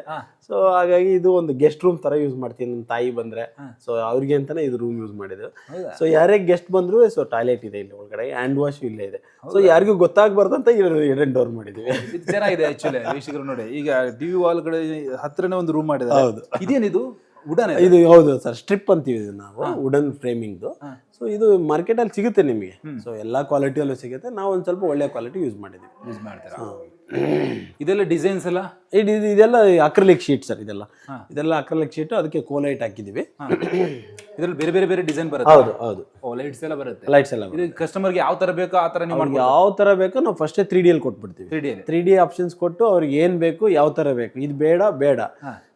ಸೊ ಹಾಗಾಗಿ ಇದು ಒಂದು ಗೆಸ್ಟ್ ರೂಮ್ ತರ ಯೂಸ್ ಮಾಡ್ತೀನಿ. ನನ್ನ ತಾಯಿ ಬಂದ್ರೆ ಸೊ ಅವ್ರಿಗೆ ಅಂತಾನೆ ಇದು ರೂಮ್ ಯೂಸ್ ಮಾಡಿದ್ದು. ಸೊ ಯಾರೇ ಗೆಸ್ಟ್ ಬಂದ್ರು ಸೊ ಟಾಯ್ಲೆಟ್ ಇದೆ ಇಲ್ಲಿ ಒಳಗಡೆ, ಹ್ಯಾಂಡ್ ವಾಶ್ ಇಲ್ಲೇ ಇದೆ. ಸೊ ಯಾರಿಗೂ ಗೊತ್ತಾಗಬಾರ್ದು ಅಂತ ಇಡನ್ ಡೋರ್ ಮಾಡಿದ್ವಿ. ಇದು ಚೆನ್ನಾಗಿದೆ ಆಕ್ಚುಲಿ ವೀಕ್ಷಕರು ನೋಡಿ. ಈಗ ಟಿವಿ ವಾಲ್ಗಡೆ ಹತ್ರನೇ ಒಂದು ರೂಮ್ ಮಾಡಿದ್ದಾರೆ. ಹೌದು. ಇದೇನಿದು? ವುಡನ್ ಇದು ಹೌದು ಸರ್, ಸ್ಟ್ರಿಪ್ ಅಂತೀವಿ ಇದು ನಾವು, ವುಡನ್ ಫ್ರೇಮಿಂಗ್. ಸೊ ಇದು ಮಾರ್ಕೆಟ್ ಅಲ್ಲಿ ಸಿಗುತ್ತೆ ನಿಮಗೆ. ಸೊ ಎಲ್ಲಾ ಕ್ವಾಲಿಟಿಯಲ್ಲೂ ಸಿಗುತ್ತೆ. ನಾವು ಒಂದ್ ಸ್ವಲ್ಪ ಒಳ್ಳೆ ಕ್ವಾಲಿಟಿ ಯೂಸ್ ಮಾಡಿದ್ವಿ. ಯೂಸ್ ಮಾಡ್ತೀರಾ? ಇದೆಲ್ಲ ಡಿಸೈನ್ಸ್ ಎಲ್ಲ ಇದೆಲ್ಲ ಅಕ್ರಲಿಕ್ ಶೀಟ್ ಸರ್. ಇದೆಲ್ಲ ಅಕ್ರಲಿಕ್ ಶೀಟ್, ಅದಕ್ಕೆ ಕೋಲೈಟ್ ಹಾಕಿದೀವಿ. ಇದ್ರಲ್ಲಿ ಬೇರೆ ಬೇರೆ ಬೇರೆ ಡಿಸೈನ್ ಬರುತ್ತೆ. ಹೌದು ಹೌದು, ಲೈಟ್ಸ್ ಎಲ್ಲ ಬರುತ್ತೆ. ಲೈಟ್ಸ್ ಎಲ್ಲ ಇದು ಕಸ್ಟಮರ್ಗೆ ಯಾವ ತರ ಬೇಕೋ ಆ ತರ ನೀವು ಯಾವ ತರ ಬೇಕೋ ನಾವು ಫಸ್ಟ್ 3D ಅಲ್ಲಿ ಕೊಟ್ಬಿಡ್ತೀವಿ. 3D ಆಪ್ಷನ್ಸ್ ಕೊಟ್ಟು ಅವ್ರಿಗೆ ಏನ್ ಬೇಕು, ಯಾವ ತರ ಬೇಕು, ಇದು ಬೇಡ.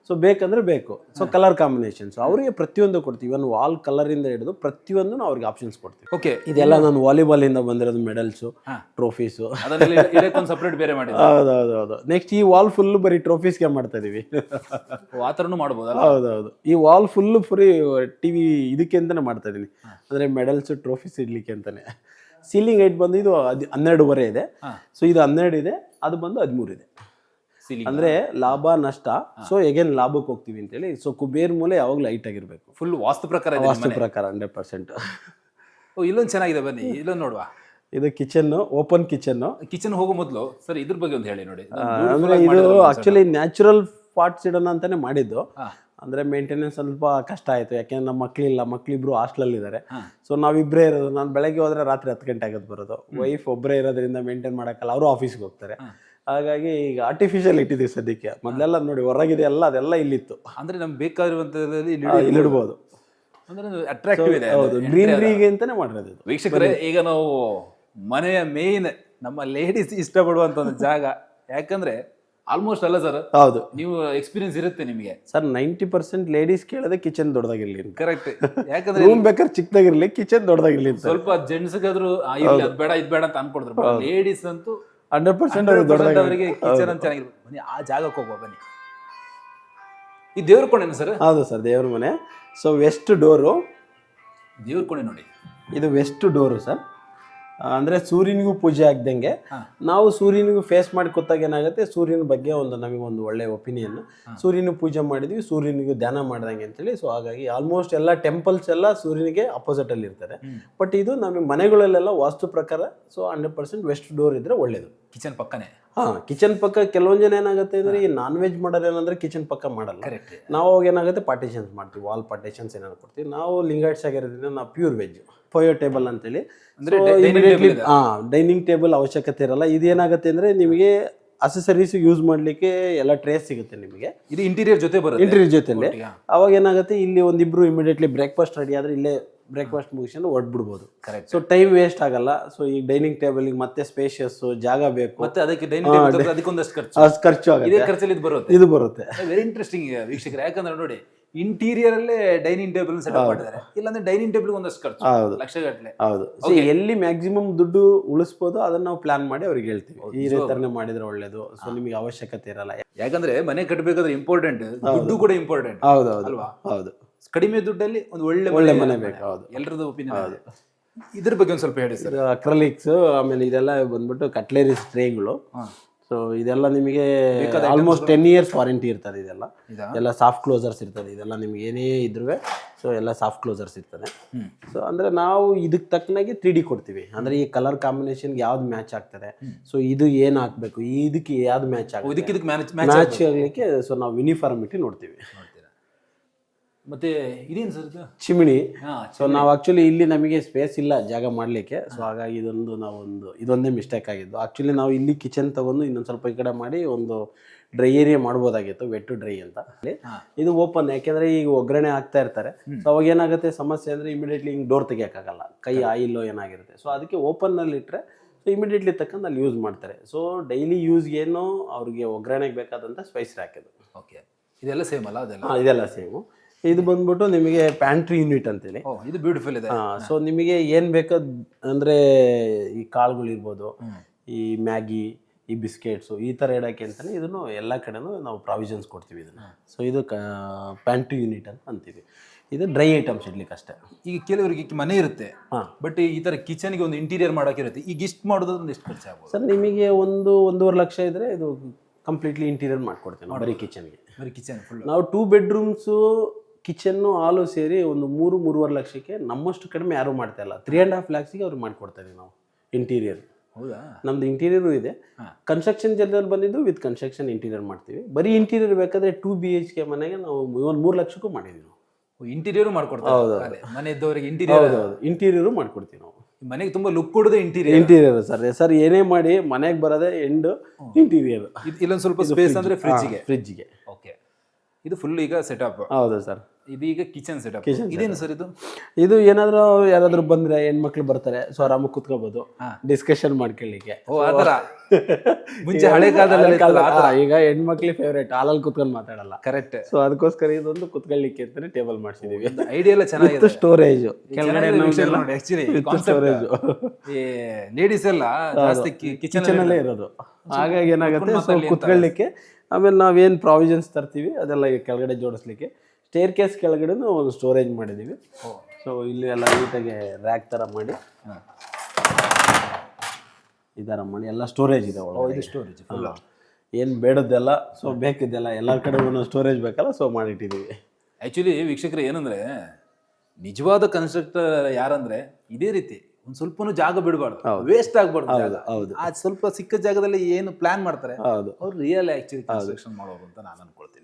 ಸೊ ಬೇಕಂದ್ರೆ ಬೇಕು. ಸೊ ಕಲರ್ ಕಾಂಬಿನೇಷನ್ಸ್ ಅವರಿಗೆ ಪ್ರತಿಯೊಂದು ಕೊಡ್ತೀವಿ. ಇವನ್ ವಾಲ್ ಕಲರ್ ಇಂದ ಹಿಡಿದು ಪ್ರತಿಯೊಂದು ಅವ್ರಿಗೆ ಆಪ್ಷನ್ಸ್ ಕೊಡ್ತೀವಿ. ಓಕೆ, ಇದೆಲ್ಲ ನಾನು ವಾಲಿಬಾಲ್ ಇಂದ ಬಂದಿರೋದು ಮೆಡಲ್ಸು, ಟ್ರೋಫೀಸು. ಸಪರೇಟ್ ಬೇರೆ ಮಾಡಿ. ಹೌದೌದು. ನೆಕ್ಸ್ಟ್ ಈ ವಾಲ್ ಫುಲ್ ಬರೀ ಟ್ರೋಫೀಸ್ಗೆ ಮಾಡ್ತಾ ಇದೀವಿ. ಆ ಥರನೂ ಮಾಡ್ಬೋದಲ್ಲ? ಹೌದೌದು. ಈ ವಾಲ್ ಫುಲ್ ಫ್ರೀ ಟಿವಿ ಇದಕ್ಕೆ ಅಂತಾನೆ ಮಾಡ್ತಾ ಇದೀನಿ, ಅಂದ್ರೆ ಮೆಡಲ್ಸ್ ಟ್ರೋಫೀಸ್ ಇಡ್ಲಿಕ್ಕೆ ಅಂತಾನೆ. ಸೀಲಿಂಗ್ ಹೈಟ್ ಬಂದು ಇದು 12.5 ಇದೆ. ಸೊ ಇದು 12 ಇದೆ, ಅದು ಬಂದು 13 ಇದೆ. ಅಂದ್ರೆ ಲಾಭ ನಷ್ಟ. ಸೊ ಎಗೇನ್ ಲಾಭಕ್ಕೆ ಹೋಗ್ತೀವಿ ಅಂತೇಳಿ. ಸೊ ಕುಬೇರ್ ಮೂಲೆ ಯಾವಾಗ್ಲೂ ಲೈಟ್ ಆಗಿರ್ಬೇಕು. ಫುಲ್ ವಾಸ್ತು ಪ್ರಕಾರ 100%. ಇಲ್ಲೊಂದು ಚೆನ್ನಾಗಿದೆ, ಬನ್ನಿ ಇಲ್ಲೊಂದು ನೋಡುವ. ಇದು ಕಿಚನ್, ಓಪನ್ ಕಿಚನ್ ಹೋಗೋ ಮೊದಲು ಸರ್ ಇದ್ರ ಬಗ್ಗೆ ಒಂದು ಹೇಳಿ ನೋಡಿ. ಅಂದ್ರೆ ಇದು ಆಕ್ಚುಲಿ ನ್ಯಾಚುರಲ್ ಪಾರ್ಟ್ಸ್ ಇಡೋಣ ಅಂತಾನೆ ಮಾಡಿದ್ದು. ಅಂದ್ರೆ ಮೇಂಟೆನೆನ್ಸ್ ಸ್ವಲ್ಪ ಕಷ್ಟ ಆಯ್ತು, ಯಾಕೆಂದ್ರೆ ನಮ್ಮ ಮಕ್ಳಿಲ್ಲ, ಮಕ್ಳಿಬ್ರು ಹಾಸ್ಟೆಲ್ ಇದ್ದಾರೆ. ಸೊ ನಾವಿಬ್ಬರೇ ಇರೋದು. ನಾನು ಬೆಳಗ್ಗೆ ಹೋದ್ರೆ ರಾತ್ರಿ 10 ಗಂಟೆ ಆಗೋದು ಬರೋದು. ವೈಫ್ ಒಬ್ಬರೇ ಇರೋದ್ರಿಂದ ಮೇಂಟೈನ್ ಮಾಡಕ್ಕಲ್ಲ, ಅವರು ಆಫೀಸ್ಗೆ ಹೋಗ್ತಾರೆ. ಹಾಗಾಗಿ ಈಗ ಆರ್ಟಿಫಿಷಿಯಲ್ ಇಟ್ಟಿದ್ದೀವಿ ಸದ್ಯಕ್ಕೆ. ಮೊದಲೆಲ್ಲ ನೋಡಿ ಹೊರಗಿದೆ ಎಲ್ಲ, ಅದೆಲ್ಲ ಇಲ್ಲಿತ್ತು. ಅಂದ್ರೆ ನಮ್ಗೆ ಬೇಕಾಗಿರುವಂತದ್ದು ಇಲ್ಲಿ ಇಡ್ಬೋದು. ಅಂದ್ರೆ ಅಟ್ರಾಕ್ಟಿವ್ ಇದೆ. ಹೌದು, ಗ್ರೀನರಿಗೆ ಅಂತಾನೆ ಮಾಡಿರೋದು ಇದು. ವೀಕ್ಷಕರೇ, ಈಗ ನಾವು ಮನೆಯ ಮೇನ್ ನಮ್ಮ ಲೇಡೀಸ್ ಇಷ್ಟಪಡುವಂತ ಒಂದು ಜಾಗ. ಯಾಕಂದ್ರೆ ಆಲ್ಮೋಸ್ಟ್ ಅಲ್ಲ ಸರ್, ಹೌದು, ನೀವು ಎಕ್ಸ್ಪೀರಿಯನ್ಸ್ ಇರುತ್ತೆ ನಿಮಗೆ ಸರ್. 90% ಲೇಡೀಸ್ ಕೇಳೋದೇ ಕಿಚನ್ ದೊಡ್ಡದಾಗಿರ್ಲಿ. ಕರೆಕ್ಟ್. ಯಾಕಂದ್ರೆ ರೂಮ್ ಬೇಕಾದ್ರೆ ಚಿಕ್ಕದಾಗಿರ್ಲಿ, ಕಿಚನ್ ದೊಡ್ಡದಾಗಿರ್ಲಿ. ಸ್ವಲ್ಪ ಜೆಂಟ್ಸ್ಗಾದ್ರು ಅದ್ ಬೇಡ ಇದ್ ಬೇಡ ಅಂತ ಅನ್ಕೊಡ್ತಾರೆ. ಲೇಡೀಸ್ ಅಂತೂ 100% ಅವರಿಗೆ ಕಿಚನ್ ಅಂತ ಚೆನ್ನಾಗಿರ್ಬೇಕು. ಬನ್ನಿ ಆ ಜಾಗಕ್ಕೆ ಹೋಗುವ, ಬನ್ನಿ. ಈ ದೇವ್ರ ಕೋಣೆನ ಸರ್? ಹೌದು ಸರ್, ದೇವ್ರ ಮನೆ. ಸೊ ವೆಸ್ಟ್ ಡೋರು, ದೇವ್ರ ಕೋಣೆ ನೋಡಿ. ಇದು ವೆಸ್ಟ್ ಡೋರು ಸರ್. ಅಂದ್ರೆ ಸೂರ್ಯನಿಗೂ ಪೂಜೆ ಆಗ್ದಂಗೆ ನಾವು ಸೂರ್ಯನಿಗೂ ಫೇಸ್ ಮಾಡಿ ಕೂತಾಗ ಏನಾಗುತ್ತೆ, ಸೂರ್ಯನ ಬಗ್ಗೆ ನಮಗೊಂದು ಒಳ್ಳೆ ಒಪಿನಿಯನ್. ಸೂರ್ಯನ ಪೂಜೆ ಮಾಡಿದ್ವಿ, ಸೂರ್ಯನಿಗೂ ಧ್ಯಾನ ಮಾಡ್ದಂಗೆ ಅಂತೇಳಿ. ಸೊ ಹಾಗಾಗಿ ಆಲ್ಮೋಸ್ಟ್ ಎಲ್ಲ ಟೆಂಪಲ್ಸ್ ಎಲ್ಲ ಸೂರ್ಯನಿಗೆ ಅಪೋಸಿಟ್ ಅಲ್ಲಿ ಇರ್ತಾರೆ. ಬಟ್ ಇದು ನಮಗೆ ಮನೆಗಳಲ್ಲೆಲ್ಲ ವಾಸ್ತು ಪ್ರಕಾರ ಸೊ 100% ವೆಸ್ಟ್ ಡೋರ್ ಇದ್ರೆ ಒಳ್ಳೇದು. ಕಿಚನ್ ಪಕ್ಕನೇ? ಕಿಚನ್ ಪಕ್ಕ. ಕೆಲವೊಂದು ಜನ ಏನಾಗುತ್ತೆ ಅಂದ್ರೆ ಈ ನಾನ್ ವೆಜ್ ಮಾಡೋರು ಏನಂದ್ರೆ ಕಿಚನ್ ಪಕ್ಕ ಮಾಡಲ್ಲ. ನಾವು ಅವಾಗ ಏನಾಗುತ್ತೆ ಪಾರ್ಟಿಷನ್ಸ್ ಮಾಡ್ತೀವಿ, ವಾಲ್ ಪಾರ್ಟಿಷನ್ಸ್ ಏನಾದ್ರು ಕೊಡ್ತೀವಿ. ನಾವು ಲಿಂಗಾಯಟ್ಸ್ ಆಗಿರೋದ್ರಿಂದ ನಾವು ಪ್ಯೂರ್ ವೆಜ್. ಪೊಯೋ ಟೇಬಲ್ ಅಂತೇಳಿ ಡೈನಿಂಗ್ ಟೇಬಲ್ ಅವಶ್ಯಕತೆ ಇರಲ್ಲ. ಇದೇನಾಗುತ್ತೆ ಅಂದ್ರೆ ನಿಮಗೆ ಅಸೆಸರೀಸ್ ಯೂಸ್ ಮಾಡ್ಲಿಕ್ಕೆ ಎಲ್ಲ ಟ್ರೇಸ್ ಸಿಗುತ್ತೆ ನಿಮಗೆ. ಇದು ಇಂಟೀರಿಯರ್ ಜೊತೆ ಬರುತ್ತೆ. ಇಂಟೀರಿಯರ್ ಜೊತೆಲೆ ಅವಾಗ ಏನಾಗುತ್ತೆ, ಇಲ್ಲಿ ಒಂದಿಬ್ರು ಇಮಿಡಿಯೇಟ್ಲಿ ಬ್ರೇಕ್ಫಾಸ್ಟ್ ರೆಡಿ ಆದ್ರೆ ಇಲ್ಲೇ ಬ್ರೇಕ್ಫಾಸ್ಟ್ ಮುಗಿಸ್ಕೊಂಡು ಹೊಡ್ಬಿಡ್ಬೋದು. ಕರೆಕ್ಟ್. ಸೊ ಟೈಮ್ ವೇಸ್ಟ್ ಆಗಲ್ಲ. ಸೊ ಈ ಡೈನಿಂಗ್ ಟೇಬಲ್ ಮತ್ತೆ ಸ್ಪೇಷಿಯಸ್ ಜಾಗ ಬೇಕು, ಮತ್ತೆ ಅದಕ್ಕೆ ಡೈನಿಂಗ್ ಟೇಬಲ್ ಅದಕ್ಕೊಂದಷ್ಟು ಖರ್ಚು. ಖರ್ಚು ಆಗುತ್ತೆ. ಇದೇ ಖರ್ಚಲ್ಲಿ ಇದು ಬರುತ್ತೆ. ವೆರಿ ಇಂಟ್ರೆಸ್ಟಿಂಗ್ ವೀಕ್ಷಕರು. ಯಾಕಂದ್ರೆ ನೋಡಿ, ಇಂಟೀರಿಯರ್ ಅಲ್ಲೇ ಡೈನಿಂಗ್ ಟೇಬಲ್ ಸೆಟಪ್ ಮಾಡಿದ್ದಾರೆ. ಇಲ್ಲಾಂದ್ರೆ ಡೈನಿಂಗ್ ಟೇಬಲ್ ಒಂದಷ್ಟು ಖರ್ಚು ಲಕ್ಷಗಟ್ಟಲೆ. ಹೌದು. ಎಲ್ಲಿ ಮ್ಯಾಕ್ಸಿಮಮ್ ದುಡ್ಡು ಉಳಿಸಬಹುದು ಅದನ್ನ ನಾವು ಪ್ಲಾನ್ ಮಾಡಿ ಅವ್ರಿಗೆ ಹೇಳ್ತೀವಿ, ಈ ರೀತಿ ಮಾಡಿದ್ರೆ ಒಳ್ಳೇದು. ಸೊ ನಿಮಗೆ ಅವಶ್ಯಕತೆ ಇರಲ್ಲ. ಯಾಕಂದ್ರೆ ಮನೆ ಕಟ್ಟಬೇಕಾದ್ರೆ ಇಂಪಾರ್ಟೆಂಟ್, ದುಡ್ಡು ಕೂಡ ಇಂಪಾರ್ಟೆಂಟ್. ಹೌದು ಅಲ್ವಾ? ಹೌದು. ಕಡಿಮೆ ದುಡ್ಡಲ್ಲಿ ಒಂದು ಒಳ್ಳೆ ಮನೆ ಬೇಕು. ಹೌದು, ಎಲ್ಲರದ್ದು ಒಪಿನಿಯನ್. ಇದ್ರ ಬಗ್ಗೆ ಒಂದ್ ಸ್ವಲ್ಪ ಹೇಳಿ ಸರ್. ಅಕ್ರಲಿಕ್ಸ್, ಆಮೇಲೆ ಇದೆಲ್ಲ ಬಂದ್ಬಿಟ್ಟು ಕಟ್ಲೇರಿ ಟ್ರೇಗಳು. ಸೊ ಇದೆಲ್ಲ ನಿಮಗೆ ಆಲ್ಮೋಸ್ಟ್ 10 years ವಾರಂಟಿ ಇರ್ತದೆ. ಇದೆಲ್ಲ ಸಾಫ್ಟ್ ಕ್ಲೋಸರ್ಸ್ ಇರ್ತದೆ. ಇದೆಲ್ಲ ನಿಮ್ಗೆ ಏನೇ ಇದ್ರೂ ಸೊ ಎಲ್ಲ ಸಾಫ್ಟ್ ಕ್ಲೋಸರ್ಸ್ ಇರ್ತದೆ. ಸೊ ಅಂದ್ರೆ ನಾವು ಇದಕ್ಕೆ ತಕ್ಕನಾಗಿ 3D ಕೊಡ್ತೀವಿ. ಅಂದ್ರೆ ಈ ಕಲರ್ ಕಾಂಬಿನೇಷನ್ಗೆ ಯಾವ್ದು ಮ್ಯಾಚ್ ಆಗ್ತದೆ, ಸೊ ಇದು ಏನ್ ಹಾಕ್ಬೇಕು, ಇದಕ್ಕೆ ಯಾವ್ದು ಮ್ಯಾಚ್ ಆಗುತ್ತೆ, ಮ್ಯಾಚ್ ಆಗ್ಲಿಕ್ಕೆ ಸೊ ನಾವು ಯೂನಿಫಾರ್ಮಿಟಿ ನೋಡ್ತೀವಿ. ಮತ್ತೆ ಇದೇನು ಸರ್? ಚಿಮಿಣಿ. ಸೊ ನಾವು ಆಕ್ಚುಲಿ ಇಲ್ಲಿ ನಮಗೆ ಸ್ಪೇಸ್ ಇಲ್ಲ ಜಾಗ ಮಾಡ್ಲಿಕ್ಕೆ. ಸೊ ಹಾಗಾಗಿ ಇದೊಂದೇ ಮಿಸ್ಟೇಕ್ ಆಗಿದ್ದು. ಆಕ್ಚುಲಿ ನಾವು ಇಲ್ಲಿ ಕಿಚನ್ ತಗೊಂಡು ಇನ್ನೊಂದು ಸ್ವಲ್ಪ ಈ ಕಡೆ ಮಾಡಿ ಒಂದು ಡ್ರೈ ಏರಿಯಾ ಮಾಡ್ಬೋದಾಗಿತ್ತು, ವೆಟ್ ಟು ಡ್ರೈ ಅಂತ. ಇದು ಓಪನ್, ಯಾಕೆಂದ್ರೆ ಈಗ ಒಗ್ಗರಣೆ ಆಗ್ತಾ ಇರ್ತಾರೆ. ಸೊ ಅವಾಗ ಏನಾಗುತ್ತೆ ಸಮಸ್ಯೆ ಅಂದ್ರೆ ಇಮಿಡಿಯೇಟ್ಲಿ ಹಿಂಗೆ ಡೋರ್ ತೆಗಿಯಕ್ಕಾಗಲ್ಲ, ಕೈ ಆಯಿಲ್ ಏನಾಗಿರುತ್ತೆ. ಸೊ ಅದಕ್ಕೆ ಓಪನ್ ನಲ್ಲಿ ಇಟ್ಟರೆ ಸೊ ಇಮಿಡಿಯೇಟ್ಲಿ ತಕ್ಕಂಡು ಅಲ್ಲಿ ಯೂಸ್ ಮಾಡ್ತಾರೆ. ಸೊ ಡೈಲಿ ಯೂಸ್ಗೆ ಏನು ಅವ್ರಿಗೆ ಒಗ್ಗರಣೆಗೆ ಬೇಕಾದಂಥ ಸ್ಪೈಸ್ ಹಾಕೋದು. ಓಕೆ, ಇದೆಲ್ಲ ಸೇಮ್ ಅಲ್ಲ? ಇದೆಲ್ಲ ಸೇಮು. ಇದು ಬಂದ್ಬಿಟ್ಟು ನಿಮಗೆ ಪ್ಯಾಂಟ್ರಿ ಯೂನಿಟ್ ಅಂತೇಳಿ. ಇದು ಬ್ಯೂಟಿಫುಲ್ ಇದೆ. ಸೊ ನಿಮಗೆ ಏನ್ ಬೇಕೋ ಅಂದ್ರೆ ಈ ಕಾಳುಗಳಿರ್ಬೋದು, ಈ ಮ್ಯಾಗಿ, ಈ ಬಿಸ್ಕೆಟ್ಸು, ಈ ಥರ ಇಡೋಕ್ಕೆ ಅಂತಾನೆ ಇದನ್ನು ಎಲ್ಲ ಕಡೆನೂ ನಾವು ಪ್ರಾವಿಷನ್ಸ್ ಕೊಡ್ತೀವಿ ಇದನ್ನು. ಸೊ ಇದು ಪ್ಯಾಂಟ್ರಿ ಯೂನಿಟ್ ಅಂತ ಅಂತೀವಿ. ಇದು ಡ್ರೈ ಐಟಮ್ಸ್ ಇಡ್ಲಿಕ್ಕೆ ಅಷ್ಟೇ. ಈಗ ಕೆಲವರಿಗೆ ಮನೆ ಇರುತ್ತೆ, ಹಾ. ಬಟ್ ಈ ತರ ಕಿಚನ್ಗೆ ಒಂದು ಇಂಟೀರಿಯರ್ ಮಾಡೋಕಿರುತ್ತೆ. ಈಗ ಇಷ್ಟು ಮಾಡೋದ್ರಿಂದ ಎಷ್ಟು ಖರ್ಚು ಆಗ್ಬೋದು? ಸರ್ ನಿಮಗೆ 1-1.5 ಲಕ್ಷ ಇದ್ರೆ ಇದು ಕಂಪ್ಲೀಟ್ಲಿ ಇಂಟೀರಿಯರ್ ಮಾಡ್ಕೊಡ್ತೇನೆ ನಾವು ಬರೀ ಕಿಚನ್ಗೆ. ಬರೀ ಕಿಚನ್ ಫುಲ್ ನಾವು 2 ಬೆಡ್ರೂಮ್ಸು ಕಿಚನ್ನು ಹಾಲು ಸೇರಿ ಒಂದು 3-3.5 ಲಕ್ಷಕ್ಕೆ ನಮ್ಮಷ್ಟು ಕಡಿಮೆ ಯಾರೂ ಮಾಡ್ತಾ ಇಲ್ಲ. 3.5 ಲ್ಯಾಕ್ಸಿಗೆ ಅವ್ರಿಗೆ ಮಾಡಿಕೊಡ್ತೇವೆ ನಾವು ಇಂಟೀರಿಯರ್. ಹೌದಾ? ನಮ್ದು ಇಂಟೀರಿಯರು ಇದೆ. ಕನ್ಸ್ಟ್ರಕ್ಷನ್ ಜನರಲ್ ಬಂದಿದ್ದು ವಿತ್ ಕನ್ಸ್ಟ್ರಕ್ಷನ್ ಇಂಟೀರಿಯರ್ ಮಾಡ್ತೀವಿ. ಬರೀ ಇಂಟೀರಿಯರ್ ಬೇಕಾದ್ರೆ 2 BHK ಮನೆಗೆ ನಾವು 3 ಲಕ್ಷಕ್ಕೂ ಮಾಡಿದ್ವಿ ನಾವು. ಇಂಟೀರಿಯರ್ ಮಾಡ್ಕೊಡ್ತಾರೆ ಮನೆ ಇದ್ದವರಿಗೆ. ಇಂಟೀರಿಯರ್ ಹೌದು, ಇಂಟೀರಿಯರು ಮಾಡ್ಕೊಡ್ತೀವಿ ನಾವು. ಮನೆಗೆ ತುಂಬಾ ಲುಕ್ ಕೊಡೋದೇ ಇಂಟೀರಿಯರ್. ಇಂಟೀರಿಯರ್ ಸರ್ ಏನೇ ಮಾಡಿ ಮನೆಗೆ ಬರೋದೇ ಎಂಡ್ ಇಂಟೀರಿಯರ್. ಇಲ್ಲೊಂದು ಸ್ವಲ್ಪ ಸ್ಪೇಸ್ ಅಂದ್ರೆ ಫ್ರಿಜ್ಗೆ. ಓಕೆ, ಇದು ಫುಲ್ ಈಗ ಸೆಟಪ್. ಹೌದು ಸರ್, ಇದೀಗ ಕಿಚನ್ ಸೆಟಪ್. ಇದೇನು ಸರ್ ಇದು? ಇದು ಏನಾದ್ರು ಯಾರಾದ್ರೂ ಬಂದ್ರೆ ಹೆಣ್ಮಕ್ಳು ಬರ್ತಾರೆ, ಸೊ ಆರಾಮಾಗಿ ಕುತ್ಕೋಬಹುದು, ಡಿಸ್ಕಷನ್ ಮಾಡ್ಕೊಳ್ಳಿಕ್ಕೆ. ಓ ಆತರ. ಮುಂಚೆ ಹಳೆ ಕಾಲದಲ್ಲಿ ಈಗ ಹೆಣ್ಮಕ್ಳಿಗೆ ಫೇವ್ರೇಟ್, ಹಾಲಲ್ಲಿ ಕುತ್ಕೊಂಡು ಮಾತಾಡಲ್ಲ. ಕರೆಕ್ಟ್. ಸೊ ಅದಕ್ಕೋಸ್ಕರ ಇದೊಂದು ಕುತ್ಕೊಳ್ಳಿಕ್ಕೆ ಅಂತಾನೆ ಟೇಬಲ್ ಮಾಡಿಸಿದೀವಿ. ಐಡಿಯಾ ಎಲ್ಲ ಚೆನ್ನಾಗಿದೆ. ಸ್ಟೋರೇಜ್ ಕೆಳಗಡೆ ಸ್ಟೋರೇಜ್. ಲೇಡೀಸ್ ಎಲ್ಲ ಜಾಸ್ತಿ ಕಿಚನ್ ಅಲ್ಲೇ ಇರೋದು. ಹಾಗಾಗಿ ಏನಾಗುತ್ತೆ, ಸೊ ಕುತ್ಕೊಳ್ಳಿಕ್ಕೆ. ಆಮೇಲೆ ನಾವೇನು ಪ್ರಾವಿಷನ್ಸ್ ತರ್ತೀವಿ ಅದೆಲ್ಲ ಈಗ ಕೆಳಗಡೆ ಜೋಡಿಸ್ಲಿಕ್ಕೆ. ಸ್ಟೇರ್ ಕೇಸ್ ಕೆಳಗಡೆನೂ ಒಂದು ಸ್ಟೋರೇಜ್ ಮಾಡಿದ್ದೀವಿ. ಸೊ ಇಲ್ಲಿ ಎಲ್ಲ ನೀಟಾಗಿ ರ್ಯಾಕ್ ಥರ ಮಾಡಿ ಈ ಥರ ಮಾಡಿ ಎಲ್ಲ ಸ್ಟೋರೇಜ್ ಇದೆ ಒಳಗೆ. ಇದು ಸ್ಟೋರೇಜ್ ಫುಲ್. ಏನು ಬೇಡದ್ದೆಲ್ಲ, ಸೊ ಬೇಕಿದ್ದೆಲ್ಲ ಎಲ್ಲರ ಕಡೆ ಒಂದೊಂದು ಸ್ಟೋರೇಜ್ ಬೇಕಲ್ಲ, ಸೊ ಮಾಡಿಟ್ಟಿದ್ದೀವಿ. ಆ್ಯಕ್ಚುಲಿ ವೀಕ್ಷಕರು ಏನಂದರೆ, ನಿಜವಾದ ಕನ್ಸ್ಟ್ರಕ್ಟರ್ ಯಾರಂದರೆ ಇದೇ ರೀತಿ ಒಂದು ಸ್ವಲ್ಪನೂ ಜಾಗ ಬಿಡಬಾರ್ದು, ವೇಸ್ಟ್ ಆಗಬಾರ್ದು. ಹೌದು, ಆ ಸ್ವಲ್ಪ ಸಿಕ್ಕ ಜಾಗದಲ್ಲಿ ಏನು ಪ್ಲಾನ್ ಮಾಡ್ತಾರೆ ಹೌದು, ಅವ್ರು ರಿಯಲ್ ಆ್ಯಕ್ಚುಲಿ ಕನ್ಸ್ಟ್ರಕ್ಷನ್ ಮಾಡೋರು ಅಂತ ನಾನು ಅನ್ಕೊಳ್ತೀನಿ.